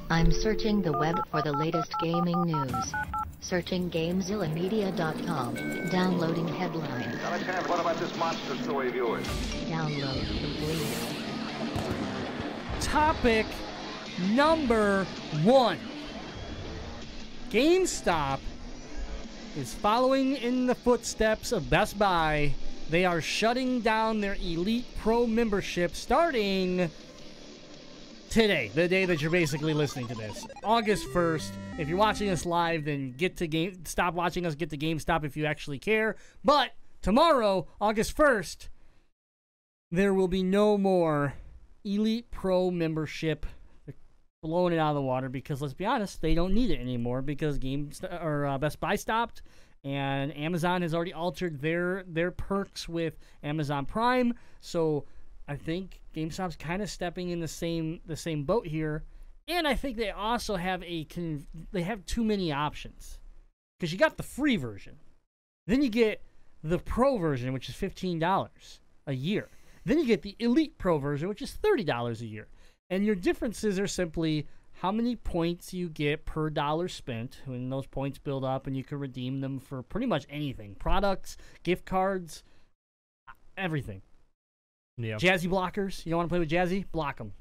I'm searching the web for the latest gaming news. Searching GameZillaMedia.com. Downloading headline. Alexander, what about this monster story of yours? Download complete. Topic number 1. GameStop is following in the footsteps of Best Buy. They are shutting down their Elite Pro membership starting today, the day that you're basically listening to this, August 1st. If you're watching us live, then stop watching us, get to GameStop if you actually care. But tomorrow, August 1st, there will be no more Elite Pro membership. They're blowing it out of the water because, let's be honest, they don't need it anymore because Best Buy stopped, and Amazon has already altered their perks with Amazon Prime. So I think GameStop's kind of stepping in the same boat here, and I think they also have they have too many options because you got the free version, then you get the Pro version, which is $15 a year, then you get the Elite Pro version, which is $30 a year, and your differences are simply how many points you get per dollar spent when those points build up, and you can redeem them for pretty much anything, products, gift cards, everything. Yeah. JazzE blockers. You don't want to play with JazzE? Block them.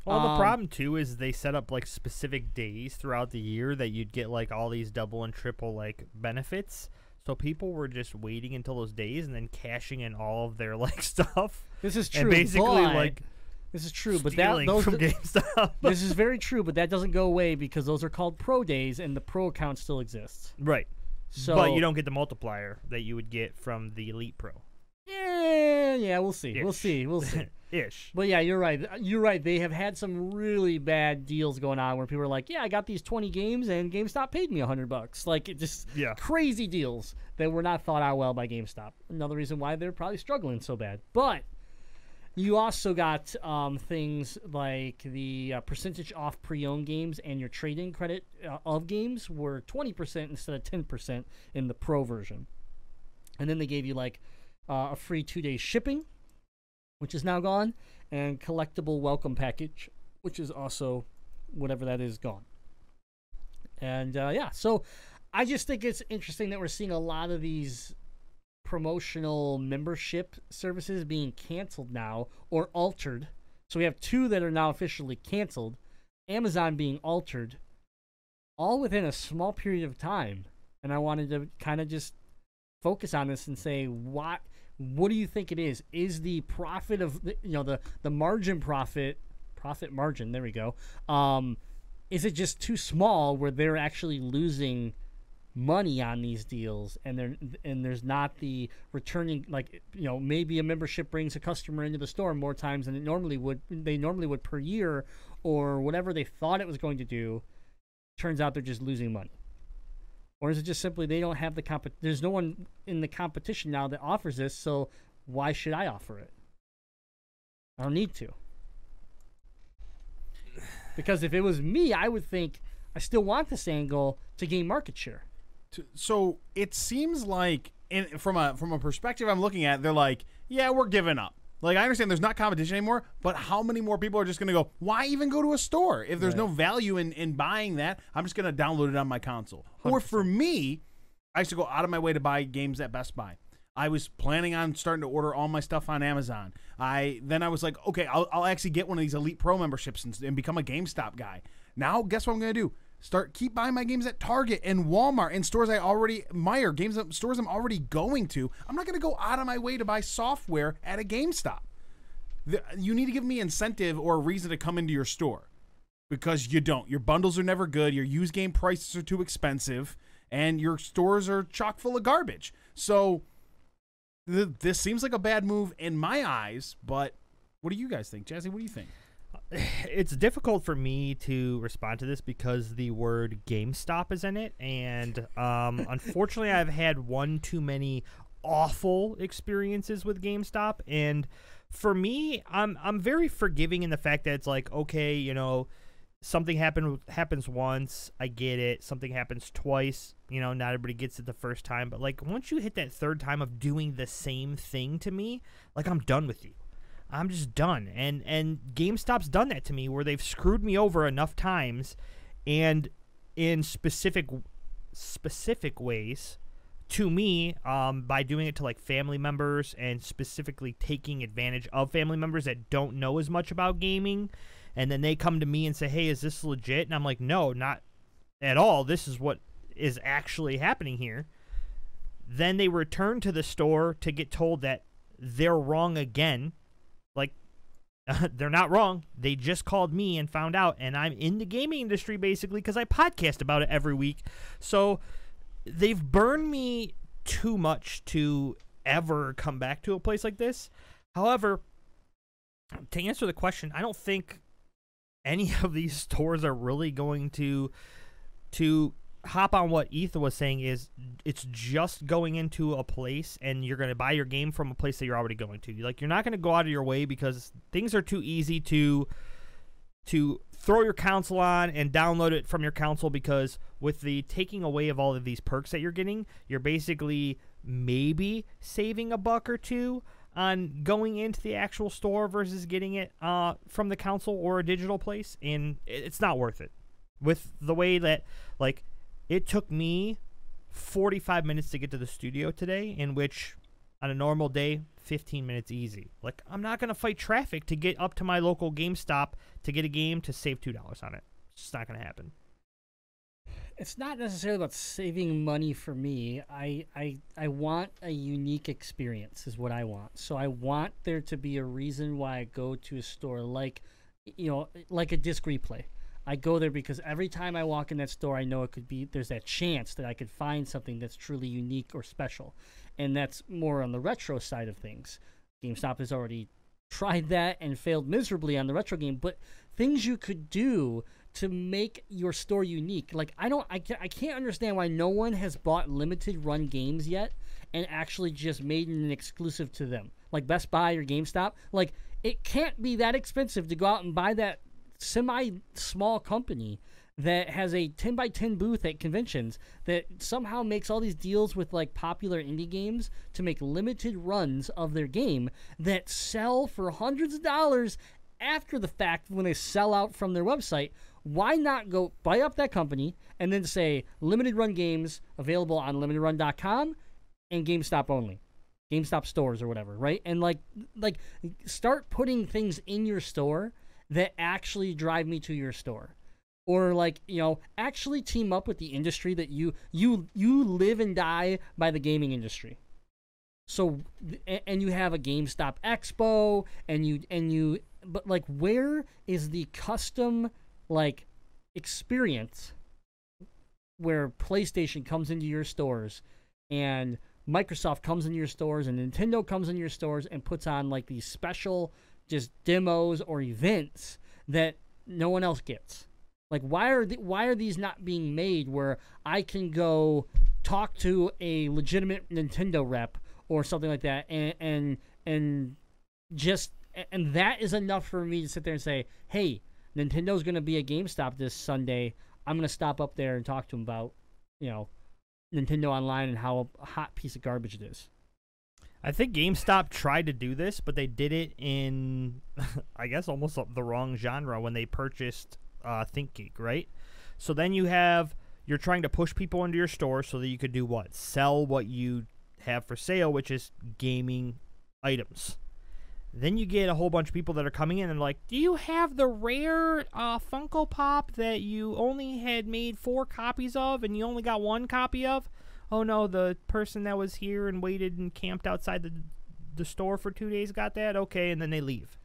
Well, the problem, too, is they set up, like, specific days throughout the year that you'd get, like, all these double and triple, like, benefits. So people were just waiting until those days and then cashing in all of their, like, stuff. This is true, and basically, like, this is true, but those from GameStop. This is very true, but that doesn't go away because those are called Pro days, and the Pro account still exists. Right. So, but you don't get the multiplier that you would get from the Elite Pro. Yeah, we'll see. Ish. We'll see. Ish. But yeah, you're right. You're right. They have had some really bad deals going on where people are like, yeah, I got these 20 games and GameStop paid me $100. Like, it just crazy deals that were not thought out well by GameStop. Another reason why they're probably struggling so bad. But you also got things like the percentage off pre-owned games, and your trade-in credit of games were 20% instead of 10% in the Pro version. And then they gave you like a free 2-day shipping, which is now gone, and collectible welcome package, which is also whatever that is gone. And so I just think it's interesting that we're seeing a lot of these promotional membership services being canceled now or altered. So we have 2 that are now officially canceled, Amazon being altered, all within a small period of time. And I wanted to kind of just focus on this and say, what do you think it is? Is the profit of the margin profit margin? There we go. Is it just too small where they're actually losing money on these deals, and there's not the returning, like, maybe a membership brings a customer into the store more times than they normally would per year, or whatever they thought it was going to do. Turns out they're just losing money. Or is it just simply they don't have there's no one in the competition now that offers this, so why should I offer it? I don't need to. Because if it was me, I would think I still want this angle to gain market share. So it seems like, from a perspective I'm looking at, they're like, yeah, we're giving up. Like, I understand there's not competition anymore, but how many more people are just going to go, why even go to a store? If there's no value in buying that, I'm just going to download it on my console. 100%. Or for me, I used to go out of my way to buy games at Best Buy. I was planning on starting to order all my stuff on Amazon. Then I was like, okay, I'll actually get one of these Elite Pro memberships and become a GameStop guy. Now, guess what I'm going to do? Keep buying my games at Target and Walmart and stores stores I'm already going to. I'm not going to go out of my way to buy software at a GameStop. You need to give me incentive or a reason to come into your store, because you don't. Your bundles are never good. Your used game prices are too expensive, and your stores are chock full of garbage. So this seems like a bad move in my eyes, but what do you guys think? JazzE, what do you think? It's difficult for me to respond to this because the word GameStop is in it, and unfortunately I've had one too many awful experiences with GameStop, and for me, I'm very forgiving in the fact that it's like, okay, something happens once, I get it. Something happens twice, not everybody gets it the first time, but like once you hit that third time of doing the same thing to me, like I'm done with you. I'm just done. And GameStop's done that to me, where they've screwed me over enough times, and in specific ways to me, by doing it to like family members, and specifically taking advantage of family members that don't know as much about gaming, and then they come to me and say, hey, is this legit? And I'm like, no, not at all. This is what is actually happening here. Then they return to the store to get told that they're wrong again. Like, they're not wrong. They just called me and found out, and I'm in the gaming industry basically because I podcast about it every week. So they've burned me too much to ever come back to a place like this. However, to answer the question, I don't think any of these stores are really going to hop on what Ethan was saying. Is it's just going into a place and you're going to buy your game from a place that you're already going to. Like, you're not going to go out of your way because things are too easy to throw your console on and download it from your console, because with the taking away of all of these perks that you're getting, you're basically maybe saving $1 or $2 on going into the actual store versus getting it from the console or a digital place, and it's not worth it. With the way that, like, it took me 45 minutes to get to the studio today, in which on a normal day, 15 minutes easy. Like, I'm not going to fight traffic to get up to my local GameStop to get a game to save $2 on it. It's just not going to happen. It's not necessarily about saving money for me. I want a unique experience is what I want. So I want there to be a reason why I go to a store, like, like a disc replay. I go there because every time I walk in that store, I know there's that chance that I could find something that's truly unique or special. And that's more on the retro side of things. GameStop has already tried that and failed miserably on the retro game, but things you could do to make your store unique. Like, I can't understand why no one has bought limited run games yet and actually just made an exclusive to them. Like Best Buy or GameStop. Like, it can't be that expensive to go out and buy that semi-small company that has a 10x10 booth at conventions that somehow makes all these deals with like popular indie games to make limited runs of their game that sell for hundreds of dollars after the fact when they sell out from their website. Why not go buy up that company and then say limited run games available on limitedrun.com and GameStop only, GameStop stores or whatever, right? And like start putting things in your store that actually drive me to your store. Or like, actually team up with the industry that you live and die by the gaming industry. So, and you have a GameStop Expo, but like, where is the custom like experience where PlayStation comes into your stores and Microsoft comes into your stores and Nintendo comes into your stores and puts on like these special just demos or events that no one else gets? Like, why are these not being made where I can go talk to a legitimate Nintendo rep or something like that, and that is enough for me to sit there and say, hey, Nintendo's going to be at GameStop this Sunday. I'm going to stop up there and talk to them about, Nintendo Online and how a hot piece of garbage it is. I think GameStop tried to do this, but they did it in, I guess, almost the wrong genre when they purchased ThinkGeek, right? So then you're trying to push people into your store so that you could do what? Sell what you have for sale, which is gaming items. Then you get a whole bunch of people that are coming in and like, do you have the rare Funko Pop that you only had made 4 copies of and you only got 1 copy of? Oh no, the person that was here and waited and camped outside the store for 2 days got that? Okay, and then they leave.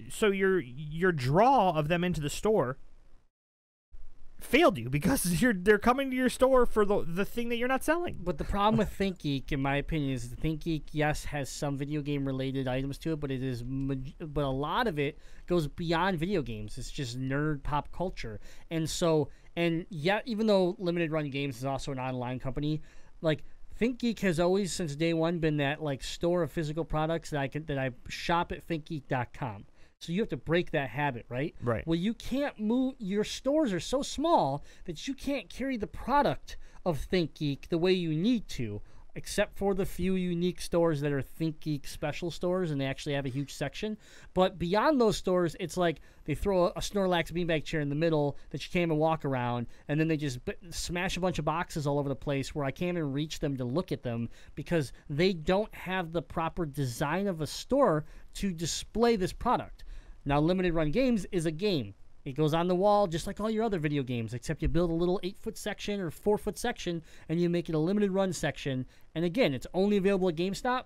So your draw of them into the store failed you because they're coming to your store for the thing that you're not selling. But the problem with ThinkGeek, in my opinion, is ThinkGeek, yes, has some video game related items to it, but a lot of it goes beyond video games. It's just nerd pop culture. And even though Limited Run Games is also an online company, like ThinkGeek has always since day one been that like store of physical products that I shop at thinkgeek.com. So you have to break that habit, right? Right. Well, you can't move. Your stores are so small that you can't carry the product of ThinkGeek the way you need to except for the few unique stores that are ThinkGeek special stores, and they actually have a huge section. But beyond those stores, it's like they throw a Snorlax beanbag chair in the middle that you can't even walk around, and then they just smash a bunch of boxes all over the place where I can't even reach them to look at them because they don't have the proper design of a store to display this product. Now, Limited Run Games is a game. It goes on the wall just like all your other video games, except you build a little 8-foot section or 4-foot section, and you make it a limited run section. And again, it's only available at GameStop.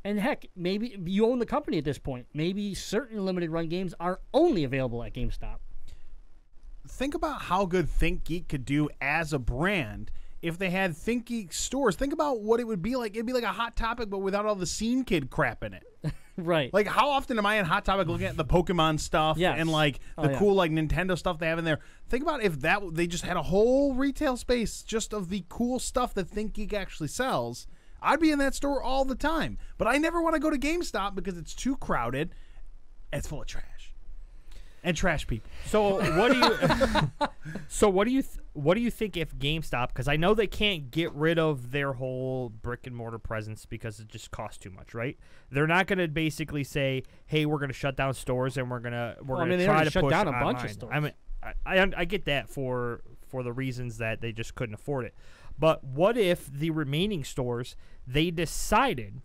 And heck, maybe you own the company at this point. Maybe certain limited run games are only available at GameStop. Think about how good ThinkGeek could do as a brand if they had ThinkGeek stores. Think about what it would be like. It'd be like a Hot Topic, but without all the Scene Kid crap in it. Right. Like, how often am I in Hot Topic looking at the Pokemon stuff and, like, the cool, like, Nintendo stuff they have in there? Think about if they just had a whole retail space just of the cool stuff that ThinkGeek actually sells. I'd be in that store all the time. But I never want to go to GameStop because it's too crowded. It's full of trash. And trash people. So what do you what do you think if GameStop, because I know they can't get rid of their whole brick and mortar presence because it just costs too much, right? They're not going to basically say, "Hey, we're going to shut down stores and we're going to try to shut push down a online." bunch of stores. I mean, I get that for the reasons that they just couldn't afford it. But what if the remaining stores, they decided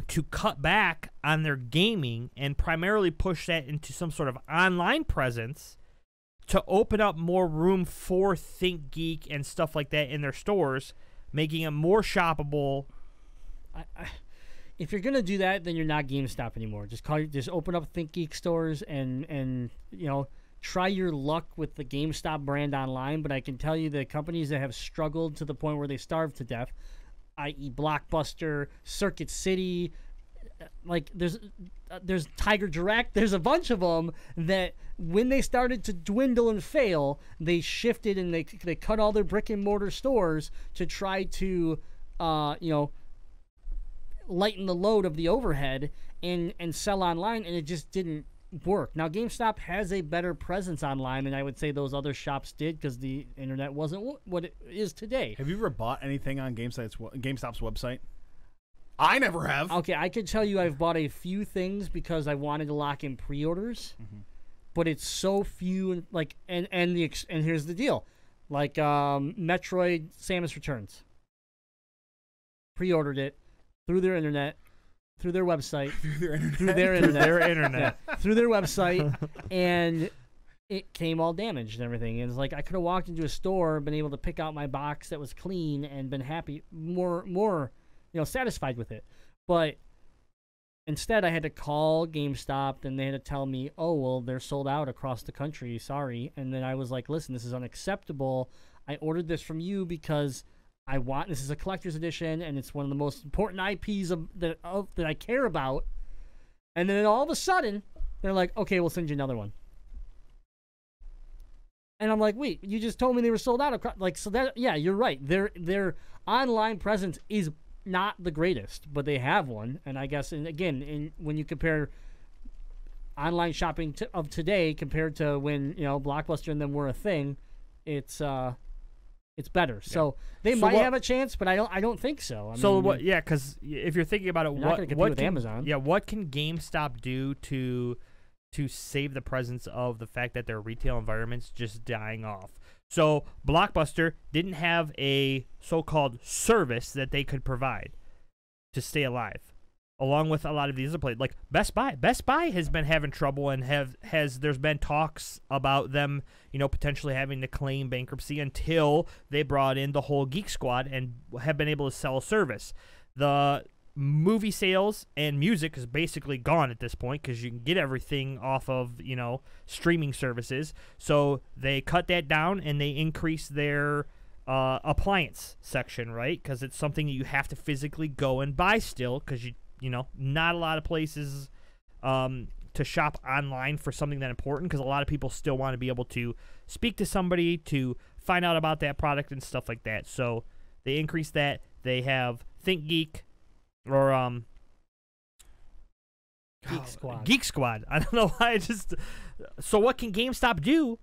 to cut back on their gaming and primarily push that into some sort of online presence to open up more room for ThinkGeek and stuff like that in their stores, making it more shoppable? If you're gonna do that, then you're not GameStop anymore. Just open up ThinkGeek stores and try your luck with the GameStop brand online. But I can tell you the companies that have struggled to the point where they starved to death, i.e. Blockbuster, Circuit City, like there's Tiger Direct. There's a bunch of them that when they started to dwindle and fail, they shifted and they cut all their brick and mortar stores to try to lighten the load of the overhead and sell online, and it just didn't work. Now GameStop has a better presence online than I would say those other shops did because the internet wasn't what it is today. Have you ever bought anything on GameStop's website? I never have. Okay, I could tell you I've bought a few things because I wanted to lock in pre-orders, but it's so few. And here's the deal, like Metroid: Samus Returns. Pre-ordered it through their internet. Through their website. Through their internet. Through their website, and it came all damaged and everything. And it's like I could have walked into a store, been able to pick out my box that was clean, and been happy, more satisfied with it. But instead, I had to call GameStop, and they had to tell me, "Oh, well, they're sold out across the country. Sorry." And then I was like, "Listen, this is unacceptable. I ordered this from you because this is a collector's edition, and it's one of the most important IPs that I care about." And then all of a sudden, they're like, "Okay, we'll send you another one." And I'm like, "Wait, you just told me they were sold out." You're right. Their online presence is not the greatest, but they have one. And I guess, and again, when you compare online shopping of today compared to when Blockbuster and them were a thing, it's better. Yeah. So they might have a chance, but I don't think so. I mean, what? Yeah, because if you're thinking about it, what can Amazon? Yeah, what can GameStop do to save the presence of the fact that their retail environment's just dying off? So Blockbuster didn't have a so-called service that they could provide to stay alive, along with a lot of these other places, like Best Buy. Best Buy has been having trouble and there's been talks about them, potentially having to claim bankruptcy until they brought in the whole Geek Squad and have been able to sell a service. The movie sales and music is basically gone at this point because you can get everything off of, streaming services. So they cut that down and they increased their appliance section, right? Because it's something that you have to physically go and buy still because not a lot of places to shop online for something that important because a lot of people still want to be able to speak to somebody to find out about that product and stuff like that. So they increased that. They have ThinkGeek or Geek Squad. I don't know why. So what can GameStop do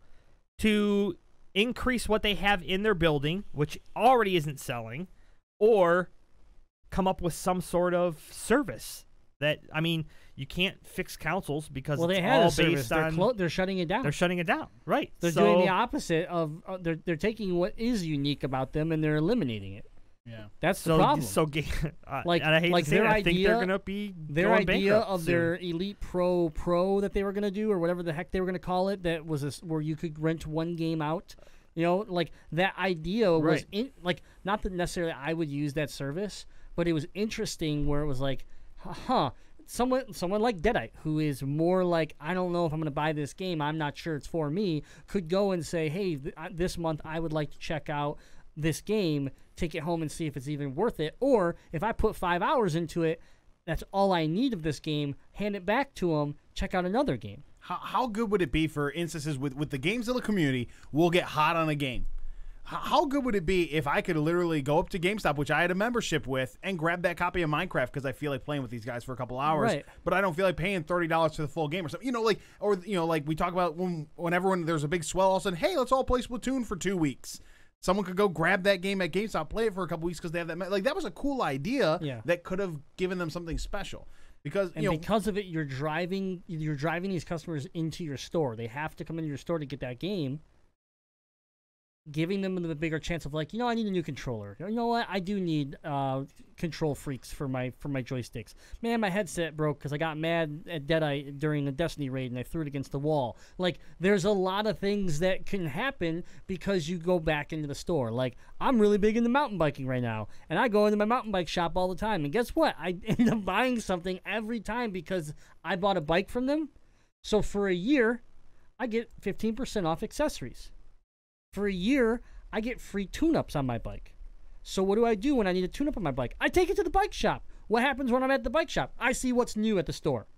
to increase what they have in their building, which already isn't selling, or come up with some sort of service that, I mean, you can't fix consoles because well, it's they had all a service. based They're on they're shutting it down. they're shutting it down, right? They're So- doing the opposite of they're taking what is unique about them and they're eliminating it. Yeah. That's the So, problem. so Like- and I hate like to say their that, I think they're idea- gonna be Their going idea bankrupt of soon. their Elite Pro that they were gonna do, or whatever the heck they were gonna call it, that was where you could rent one game out. You know, like that idea was Right. not that necessarily I would use that service, but it was interesting where it was like, someone like Deadite, who is more like, I don't know if I'm gonna buy this game, I'm not sure it's for me, could go and say, hey, this month I would like to check out this game, take it home and see if it's even worth it, or if I put 5 hours into it, that's all I need of this game, hand it back to them, check out another game. How good would it be for instances with the GameZilla community? We'll get hot on a game. How good would it be if I could literally go up to GameStop, which I had a membership with, and grab that copy of Minecraft because I feel like playing with these guys for a couple hours, Right. but I don't feel like paying $30 for the full game or something. You know, like we talk about whenever there's a big swell, all of a sudden, hey, let's all play Splatoon for 2 weeks. Someone could go grab that game at GameStop, play it for a couple weeks because they have that. Like that was a cool idea that could have given them something special. Because because of it, you're driving these customers into your store. They have to come into your store to get that game, giving them the bigger chance of like, I need a new controller. You know what? I do need control freaks for my joysticks. Man, my headset broke because I got mad at Deadite during the Destiny raid and I threw it against the wall. Like, there's a lot of things that can happen because you go back into the store. Like, I'm really big into mountain biking right now, and I go into my mountain bike shop all the time. And guess what? I end up buying something every time because I bought a bike from them. So for a year, I get 15% off accessories. For a year, I get free tune-ups on my bike. So what do I do when I need a tune-up on my bike? I take it to the bike shop. What happens when I'm at the bike shop? I see what's new at the store.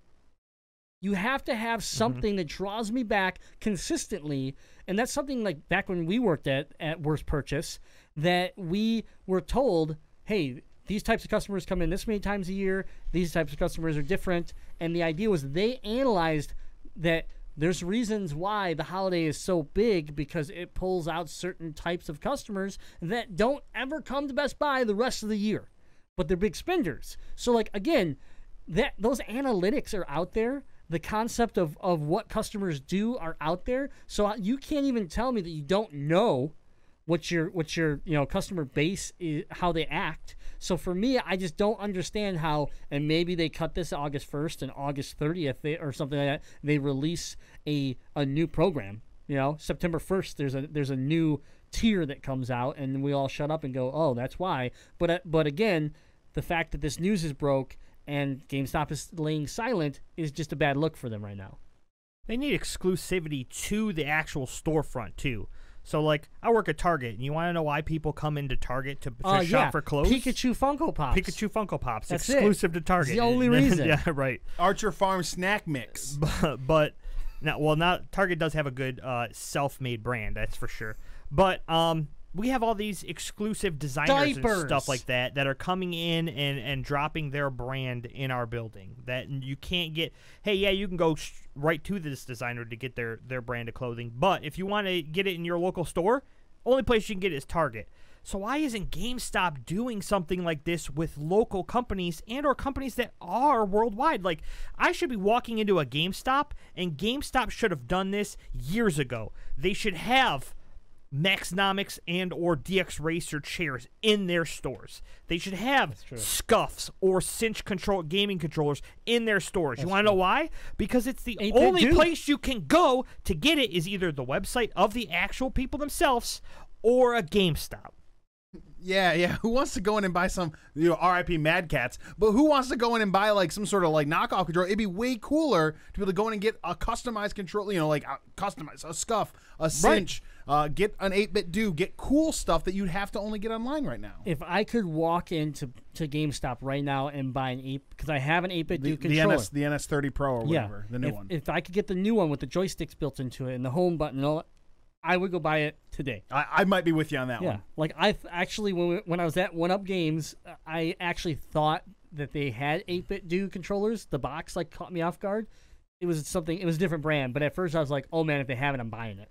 You have to have something that draws me back consistently, and that's something like back when we worked at Worst Purchase, that we were told, hey, these types of customers come in this many times a year, these types of customers are different, and the idea was they analyzed that there's reasons why the holiday is so big because it pulls out certain types of customers that don't ever come to Best Buy the rest of the year, but they're big spenders. So, like, again, those analytics are out there. The concept of what customers do are out there. So you can't even tell me that you don't know what your customer base is, how they act. So for me, I just don't understand how, and maybe they cut this August 1st and August 30th or something like that. They release a new program. September 1st, there's a new tier that comes out, and we all shut up and go, oh, that's why. But again, the fact that this news is broke and GameStop is laying silent is just a bad look for them right now. They need exclusivity to the actual storefront too. So, like, I work at Target, and you want to know why people come into Target to shop for clothes? Pikachu Funko Pops. Pikachu Funko Pops, That's exclusive to Target. It's the only reason. Yeah, right. Archer Farm snack mix. But now Target does have a good self-made brand, that's for sure. But we have all these exclusive designers and stuff like that are coming in and dropping their brand in our building that you can't get. Hey, yeah, you can go right to this designer to get their brand of clothing, but if you want to get it in your local store, only place you can get it is Target. So why isn't GameStop doing something like this with local companies and or companies that are worldwide? Like, I should be walking into a GameStop, and GameStop should have done this years ago. They should have Maxnomics and or DX Racer chairs in their stores. They should have Scuffs or Cinch gaming controllers in their stores. You want to know why? Because it's the only place you can go to get it is either the website of the actual people themselves or a GameStop. Yeah. Who wants to go in and buy some, R.I.P. Mad Cats? But who wants to go in and buy like some sort of like knockoff controller? It'd be way cooler to be able to go in and get a customized controller, like customize a Scuff, a Cinch, get an 8-bit do, get cool stuff that you'd have to only get online right now. If I could walk into GameStop right now and buy because I have an 8-bit do controller, the NS30 Pro or whatever, the new one. If I could get the new one with the joysticks built into it and the home button and all that, I would go buy it today. I might be with you on that one. Yeah, like I actually when I was at 1UP Games, I actually thought that they had 8-bit do controllers. The box like caught me off guard. It was a different brand, but at first I was like, oh man, if they have it, I'm buying it.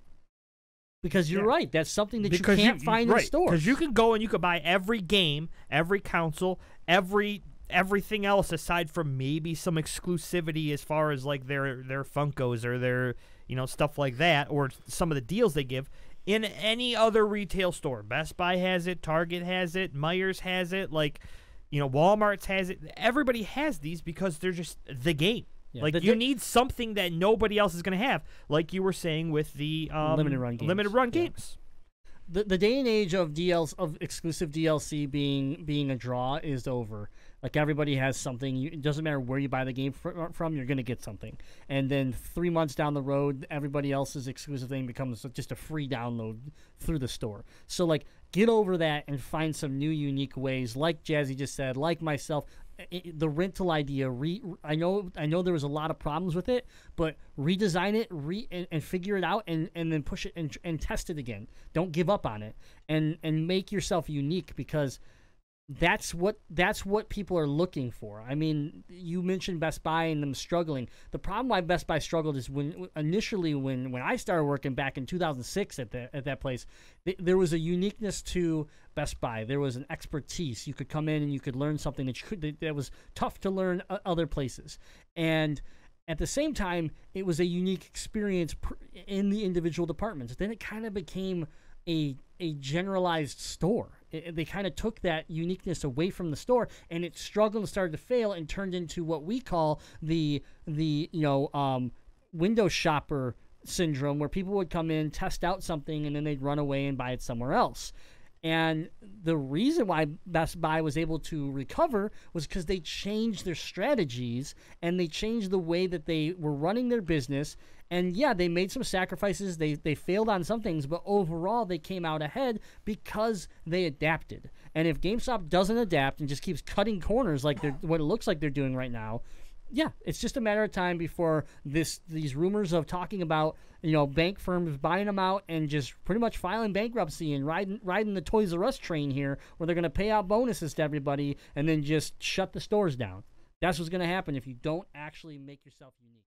Because you're right. That's something that you can't find in stores. Because you can go and you could buy every game, every console, everything else aside from maybe some exclusivity as far as like their Funkos or their stuff like that, or some of the deals they give in any other retail store. Best Buy has it, Target has it, Meijer's has it, like Walmart's has it. Everybody has these because they're just the game. Yeah, like you need something that nobody else is going to have, like you were saying with the limited run games. The day and age of exclusive DLC being a draw is over. Like everybody has something. It doesn't matter where you buy the game from, you're going to get something. And then 3 months down the road, everybody else's exclusive thing becomes just a free download through the store. So like get over that and find some new unique ways, like JazzE just said, like myself. The rental idea, I know there was a lot of problems with it, but redesign it and figure it out and then push it and test it again. Don't give up on it and make yourself unique, because that's what people are looking for. I mean, you mentioned Best Buy and them struggling. The problem why Best Buy struggled is when I started working back in 2006 at that place, there was a uniqueness to Best Buy. There was an expertise. You could come in and you could learn something that was tough to learn other places. And at the same time, it was a unique experience in the individual departments. Then it kind of became a generalized store. They kind of took that uniqueness away from the store, and it struggled and started to fail and turned into what we call the window shopper syndrome, where people would come in, test out something, and then they'd run away and buy it somewhere else. And the reason why Best Buy was able to recover was because they changed their strategies and they changed the way that they were running their business. And yeah, they made some sacrifices. They failed on some things, but overall they came out ahead because they adapted. And if GameStop doesn't adapt and just keeps cutting corners like what it looks like they're doing right now, yeah, it's just a matter of time before these rumors of talking about bank firms buying them out and just pretty much filing bankruptcy and riding the Toys R Us train here, where they're going to pay out bonuses to everybody and then just shut the stores down. That's what's going to happen if you don't actually make yourself unique.